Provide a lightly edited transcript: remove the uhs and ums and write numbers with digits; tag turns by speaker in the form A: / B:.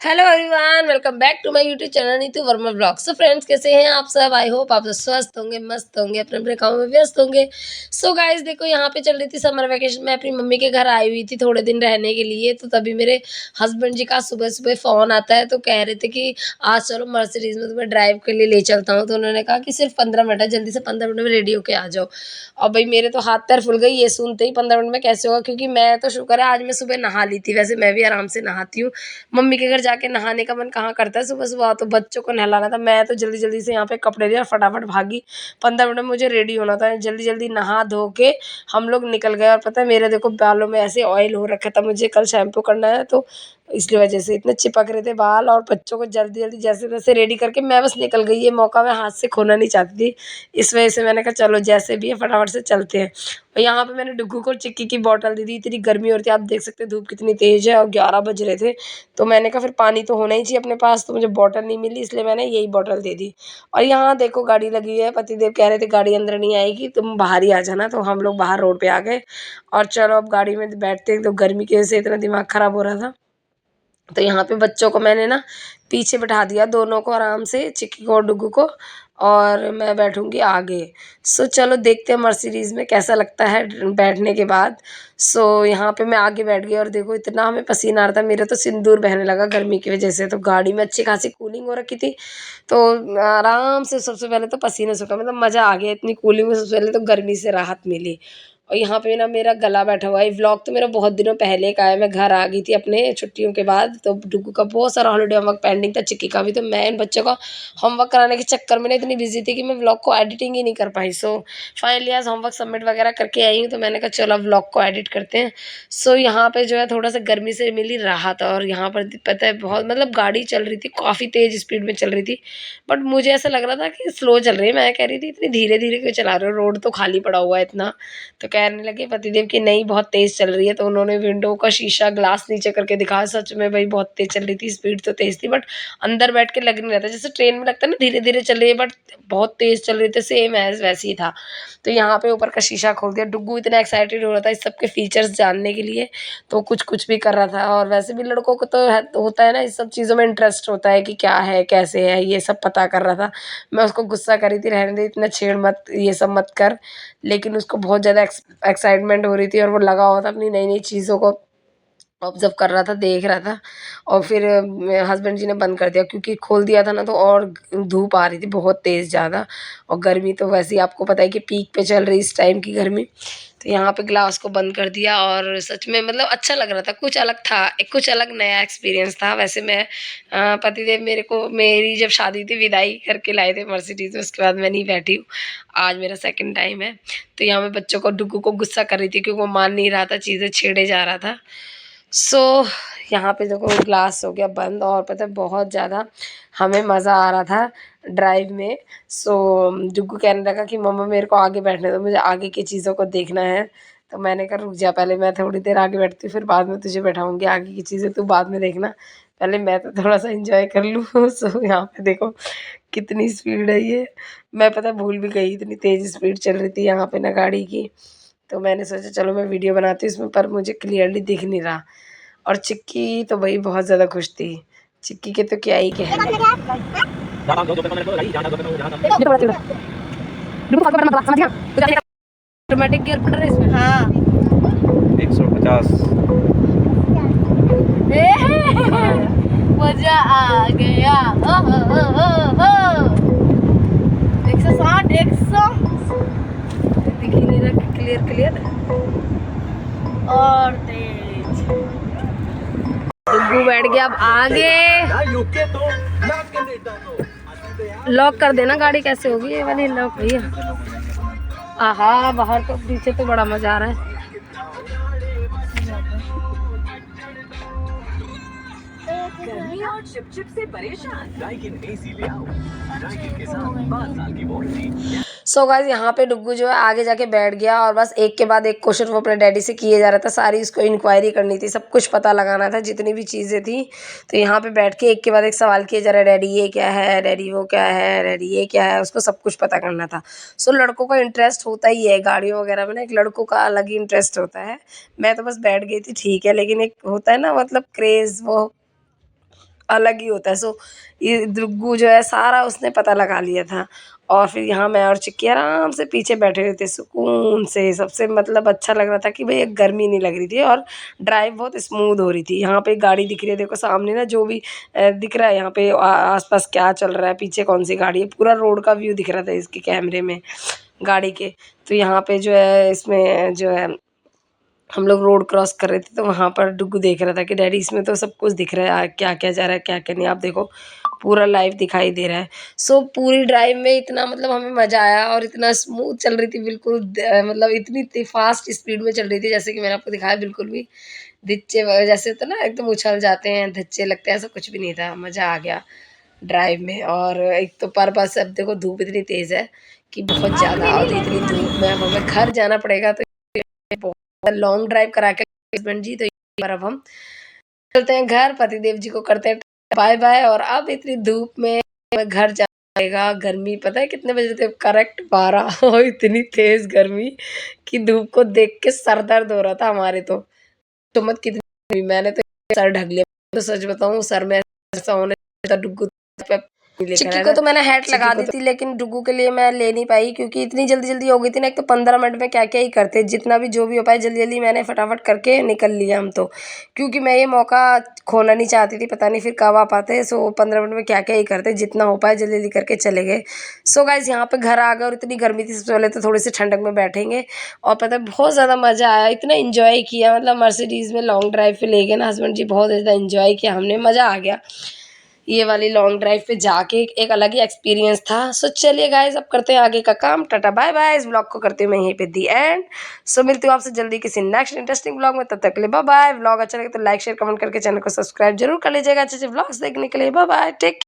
A: Hello everyone, welcome back to my YouTube channel Neetu Verma blog. So friends, कैसे हैं आप सब? आई होप आप सब स्वस्थ होंगे, मस्त होंगे, अपने अपने कामों में व्यस्त होंगे। सो गाइस, देखो यहाँ पे चल रही थी समर वेकेशन में, अपनी मम्मी के घर आई हुई थी थोड़े दिन रहने के लिए। तो तभी मेरे हस्बैंड जी का सुबह सुबह फ़ोन आता है, तो कह रहे थे कि आज चलो मर्सिडीज में तुम्हें ड्राइव के लिए ले चलता हूँ। तो उन्होंने कहा कि सिर्फ 15 मिनट है, जल्दी से 15 मिनट में रेडी होके आ जाओ। और भाई मेरे तो हाथ पैर फुल गई ये सुनते ही, 15 मिनट में कैसे होगा, क्योंकि मैं तो शुक्र है आज मैं सुबह नहा ली थी। वैसे मैं भी आराम से नहाती हूँ, मम्मी के घर जाके नहाने का मन कहाँ करता है सुबह-सुबह। तो बच्चों को नहलाना था, मैं तो जल्दी-जल्दी से यहाँ पे कपड़े लिए और फटाफट भागी। 15 मिनट में मुझे रेडी होना था, जल्दी-जल्दी नहा धो के हम लोग निकल गए। और पता है मेरे देखो बालों में ऐसे ऑयल हो रखा था, मुझे कल शैम्पू करना है, तो इसलिए वजह से इतने चिपक रहे थे बाल। और बच्चों को जल्दी-जल्दी जैसे-तैसे रेडी करके मैं बस निकल गई। ये मौका मैं हाथ से खोना नहीं चाहती थी, इस वजह से मैंने कहा चलो जैसे भी है फटाफट से चलते हैं। और यहाँ पे मैंने डुग्गू को चिक्की की बॉटल दे दी। इतनी गर्मी हो रही थी, आप देख सकते हैं धूप कितनी तेज़ है, और 11 बज रहे थे। तो मैंने कहा फिर पानी तो होना ही चाहिए अपने पास, तो मुझे बॉटल नहीं मिली, इसलिए मैंने यही बॉटल दे दी। और यहाँ देखो गाड़ी लगी हुई है, पतिदेव कह रहे थे गाड़ी अंदर नहीं आएगी, तुम बाहर ही आ जाना। तो हम लोग बाहर रोड पे आ गए। और चलो अब गाड़ी में बैठते हैं, तो गर्मी की वजह से इतना दिमाग ख़राब हो रहा था। तो यहाँ पे बच्चों को मैंने ना पीछे बैठा दिया, दोनों को आराम से, चिक्की को और डुग्गू को, और मैं बैठूँगी आगे। सो चलो देखते हैं मर्सिडीज़ में कैसा लगता है बैठने के बाद। सो यहाँ पे मैं आगे बैठ गई, और देखो इतना हमें पसीना आ रहा था, मेरा तो सिंदूर बहने लगा गर्मी की वजह से। तो गाड़ी में अच्छी खासी कूलिंग हो रखी थी, तो आराम से सबसे पहले तो पसीना सूखा, मतलब मज़ा आ गया। इतनी कूलिंग में सबसे पहले तो गर्मी से राहत मिली। और यहाँ पे ना मेरा गला बैठा हुआ है। व्लॉग तो मेरा बहुत दिनों पहले का है, मैं घर आ गई थी अपने छुट्टियों के बाद। तो डुग्गू का बहुत सारा हॉलीडे होमवर्क पेंडिंग था, चिक्की का भी। तो मैं इन बच्चों का होमवर्क कराने के चक्कर में ना इतनी बिजी थी कि मैं व्लॉग को एडिटिंग ही नहीं कर पाई। सो फाइनली आज होमवर्क सबमिट वगैरह करके आई हूँ, तो मैंने कहा चलो व्लॉग को एडिट करते हैं। सो यहाँ पे जो है थोड़ा सा गर्मी से मिली राहत। और यहाँ पर पता है बहुत, मतलब गाड़ी चल रही थी, काफ़ी तेज़ स्पीड में चल रही थी, बट मुझे ऐसा लग रहा था कि स्लो चल रही है। मैं कह रही थी इतनी धीरे धीरे क्यों चला रहे हो, रोड तो खाली पड़ा हुआ है इतना। तो कहने लगे पतिदेव कि नहीं बहुत तेज़ चल रही है। तो उन्होंने विंडो का शीशा ग्लास नीचे करके दिखाया, सच में भाई बहुत तेज़ चल रही थी, स्पीड तो तेज़ थी, बट अंदर बैठ के लग नहीं रहा था। जैसे ट्रेन में लगता है ना धीरे धीरे चल रही है, बट बहुत तेज़ चल रही थी, सेम एज वैसे ही था। तो यहाँ पे ऊपर का शीशा खोल दिया। डुग्गू इतना एक्साइटेड हो रहा था इस सब के फीचर्स जानने के लिए, तो कुछ कुछ भी कर रहा था। और वैसे भी लड़कों को तो होता है ना, इस सब चीज़ों में इंटरेस्ट होता है कि क्या है कैसे है, ये सब पता कर रहा था। मैं उसको गुस्सा करी थी, रहने दे इतना छेड़ मत, ये सब मत कर। लेकिन उसको बहुत ज़्यादा एक्साइटमेंट हो रही थी, और वो लगा हुआ था अपनी नई नई चीज़ों को ऑब्जर्व कर रहा था, देख रहा था। और फिर हस्बैंड जी ने बंद कर दिया, क्योंकि खोल दिया था ना तो और धूप आ रही थी बहुत तेज़ ज़्यादा। और गर्मी तो वैसे ही आपको पता है कि पीक पे चल रही इस टाइम की गर्मी। तो यहाँ पे ग्लास को बंद कर दिया, और सच में मतलब अच्छा लग रहा था, कुछ अलग था, एक कुछ अलग नया एक्सपीरियंस था। वैसे मैं पतिदेव मेरे को, मेरी जब शादी थी विदाई करके लाए थे मर्सिडीज में, उसके बाद मैं नहीं बैठी हूँ। आज मेरा सेकंड टाइम है। तो यहाँ मैं बच्चों को, डुग्गू को गुस्सा कर रही थी क्योंकि वो मान नहीं रहा था, चीज़ें छेड़े जा रहा था। सो यहाँ पे देखो ग्लास हो गया बंद, और पता है बहुत ज़्यादा हमें मज़ा आ रहा था ड्राइव में। सो जुग्गू कहने लगा कि मम्मा मेरे को आगे बैठने दो, मुझे आगे की चीज़ों को देखना है। तो मैंने कहा रुक जा, पहले मैं थोड़ी देर आगे बैठती हूँ, फिर बाद में तुझे बैठाऊँगी, आगे की चीज़ें तू बाद में देखना, पहले मैं तो थोड़ा सा इंजॉय कर लूँ। सो यहाँ पे देखो कितनी स्पीड है ये। मैं पता है भूल भी गई, इतनी तेज़ स्पीड चल रही थी यहाँ पे ना गाड़ी की। तो मैंने सोचा चलो मैं वीडियो बनाती हूँ इसमें, पर मुझे क्लियरली दिख नहीं रहा। और चिक्की तो भाई बहुत ज़्यादा खुश थी, चिक्की के तो क्या ही कहने। ऑटोमेटिक गियर पड़ रहा है इसमें। हाँ
B: 150।
A: मजा आ गया। 160 100 दिख ही नहीं रहा, क्लियर क्लियर और तेज। डुग्गू बैठ गया अब आगे। लॉक कर देना, गाड़ी कैसे होगी ये वाली लॉक भैया। आहा बाहर तो पीछे तो बड़ा मजा आ रहा है।
C: गर्मी और चिपचिप से परेशान, डाइकिन एसी ले आओ। डाइकिन के साथ 5 साल की वारंटी।
A: सो गाइस यहाँ पे डुग्गू जो है आगे जाके बैठ गया, और बस एक के बाद एक क्वेश्चन वो अपने डैडी से किए जा रहा था। सारी इसको इंक्वायरी करनी थी, सब कुछ पता लगाना था, जितनी भी चीज़ें थी। तो यहाँ पे बैठ के एक के बाद एक सवाल किए जा रहा है, डैडी ये क्या है, डैडी वो क्या है, डैडी ये क्या है, उसको सब कुछ पता करना था। सो लड़कों का इंटरेस्ट होता ही है गाड़ियों वगैरह में ना, एक लड़कों का अलग ही इंटरेस्ट होता है। मैं तो बस बैठ गई थी ठीक है, लेकिन एक होता है ना मतलब क्रेज़, वो अलग ही होता है। सो ये डुग्गू जो है सारा उसने पता लगा लिया था, और फिर यहाँ मैं और चिक्की आराम से पीछे बैठे हुए थे सुकून से। सबसे मतलब अच्छा लग रहा था कि भाई एक गर्मी नहीं लग रही थी, और ड्राइव बहुत स्मूथ हो रही थी। यहाँ पे गाड़ी दिख रही है, देखो सामने ना जो भी दिख रहा है यहाँ पे आसपास क्या चल रहा है, पीछे कौन सी गाड़ी है, पूरा रोड का व्यू दिख रहा था इसके कैमरे में गाड़ी के। तो यहाँ पे जो है इसमें जो है हम लोग रोड क्रॉस कर रहे थे, तो वहाँ पर डुग्गू देख रहा था कि डैडी इसमें तो सब कुछ दिख रहा है, क्या क्या जा रहा है क्या क्या नहीं। आप देखो पूरा लाइव दिखाई दे रहा है। सो पूरी ड्राइव में इतना मतलब हमें मज़ा आया, और इतना स्मूथ चल रही थी बिल्कुल, मतलब इतनी फास्ट स्पीड में चल रही थी, जैसे कि मैंने आपको दिखाया बिल्कुल भी धच्चे जैसे होता है ना, एकदम उछल जाते हैं, धच्चे लगते हैं, ऐसा कुछ भी नहीं था। मज़ा आ गया ड्राइव में। और एक तो पर बस अब देखो धूप इतनी तेज़ है कि बहुत ज़्यादा, और इतनी धूप में अब हमें घर जाना पड़ेगा, तो लॉन्ग ड्राइव करा के हस्बैंड जी, तो एक बार अब हम चलते हैं घर, पतिदेव जी को करते हैं बाय बाय। और अब इतनी धूप में घर जाएगा, गर्मी पता है कितने बजे थे, करेक्ट 12 और इतनी तेज गर्मी कि धूप को देख के सर दर्द हो रहा था हमारे। तो मत कितनी, मैंने तो सर ढक लिया, तो सच बताऊं सर में ऐसा होने था। डुग्गू चिक्की को तो मैंने हैट लगा दी थी, लेकिन डुग्गू के लिए मैं ले नहीं पाई, क्योंकि इतनी जल्दी जल्दी हो गई थी ना। एक तो 15 मिनट में क्या क्या ही करते, जितना भी जो भी हो पाए जल्दी जल्दी मैंने फटाफट करके निकल लिया हम तो, क्योंकि मैं ये मौका खोना नहीं चाहती थी, पता नहीं फिर कब आ पाते। सो 15 मिनट में क्या क्या ही करते, जितना हो पाए जल्दी जल्दी करके चले गए। सो गाइस यहाँ पे घर आ गए, और इतनी गर्मी थी, सबसे पहले तो थोड़ी सी ठंडक में बैठेंगे, और पता है बहुत ज़्यादा मज़ा आया, इतना इंजॉय किया, मतलब मर्सिडीज़ में लॉन्ग ड्राइव पे ले गए ना हस्बैंड जी, बहुत ज़्यादा इंजॉय किया हमने, मज़ा आ गया ये वाली लॉन्ग ड्राइव पे जाके। एक अलग ही एक्सपीरियंस था। सो चलिए गाइस अब करते हैं आगे का काम, टाटा बाय बाय। इस ब्लॉग को करते हैं मैं यहीं पे दी एंड। सो मिलती हूँ आपसे जल्दी किसी नेक्स्ट इंटरेस्टिंग ब्लॉग में, तब तक के लिए बाय बाय। ब्लॉग अच्छा लगे तो लाइक शेयर कमेंट करके चैनल को सब्सक्राइब जरूर कर लीजिएगा अच्छे अच्छे ब्लॉग्स देखने के लिए। Bye bye, take